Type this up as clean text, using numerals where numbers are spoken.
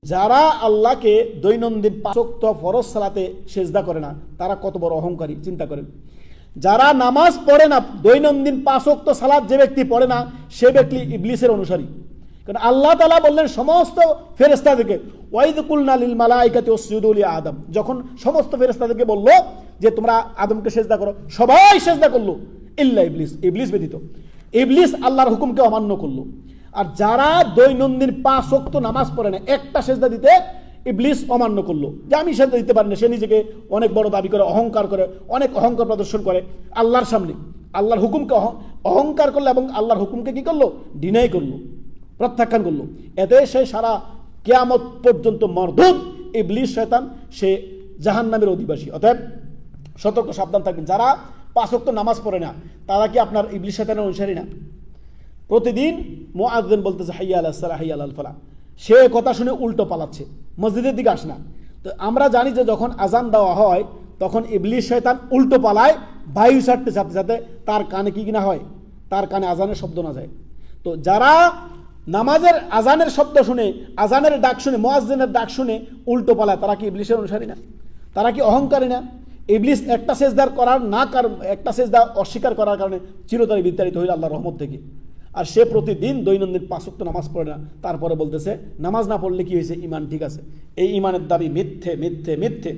যারা আল্লাহকে দৈনন্দিন 5 ওয়াক্ত ফরজ সালাতে সেজদা করে না তারা কত বড় অহংকারী চিন্তা করেন। যারা নামাজ পড়ে না দৈনন্দিন 5 ওয়াক্ত সালাত যে ব্যক্তি পড়ে না সে ব্যক্তি ইবলিসের অনুসারী। কারণ আল্লাহ তাআলা বললেন সমস্ত ফেরেশতাদেরকে ওয়াইদ কুলনা লিল মালাইকাতি ওয়াসজুদু লি আদম, যখন সমস্ত ফেরেশতাদেরকে বলল যে তোমরা আদমকে সেজদা করো, সবাই সেজদা করলো ইল্লা ইবলিস, ইবলিস ব্যতীত। ইবলিস আল্লাহর হুকুমকে অমান্য করলো। আর যারা দৈনন্দিন 5 ওয়াক্ত নামাজ পড়ে না একটা সেজদা দিতে ইবলিস অমান্য করলো, যে আমি সেজদা দিতে পারি না, সে নিজেকে অনেক বড় দাবি করে, অহংকার করে, অনেক অহংকার প্রদর্শন করে আল্লাহর সামনে। আল্লাহর হুকুমকে অহংকার করলো এবং আল্লাহর হুকুমকে কি করলো? ডিনাই করলো, প্রত্যাখ্যান করলো। এতে সে সারা কিয়ামত পর্যন্ত মরদুদ ইবলিস শয়তান, সে জাহান্নামের অধিবাসী। অতএব সতর্ক সাবধান থাকবেন। যারা 5 ওয়াক্ত নামাজ পড়ে না তারা কি আপনার ইবলিস শয়তানের অনুসারী না? প্রতিদিন মুআজ্জিন বলতেছে হাইয়া আলাস সালাহ হাইয়া আলাল ফালাহ, সে কথা শুনে উল্টো পালাচ্ছে, মসজিদের দিকে আসে না। তো আমরা জানি যে যখন আজান দেওয়া হয় তখন ইবলিস শয়তান উল্টো পালায়, বায়ু ছাড়তে ছাড়তে ছাড়তে তার কানে কি কিনা হয়, তার কানে আজানের শব্দ না যায়। তো যারা নামাজের আজানের শব্দ শুনে, আজানের ডাক শুনে, মুআজ্জিনের ডাক শুনে উল্টো পালায়, তারা কি ইবলিসের অনুসারী না? তারা কি অহংকারী না? ইবলিস একটা সেজদা অস্বীকার করার কারণে চিরতরে বিতাড়িত হইল আল্লাহর রহমত থেকে। আর সে প্রতিদিন দৈনন্দিন 5 ওয়াক্ত নামাজ পড়ে না, তারপরে বলতেছে নামাজ না পড়লে কি হয়েছে, ইমান ঠিক আছে। এই ইমানের দাবি মিথ্যে মিথ্যে মিথ্যে।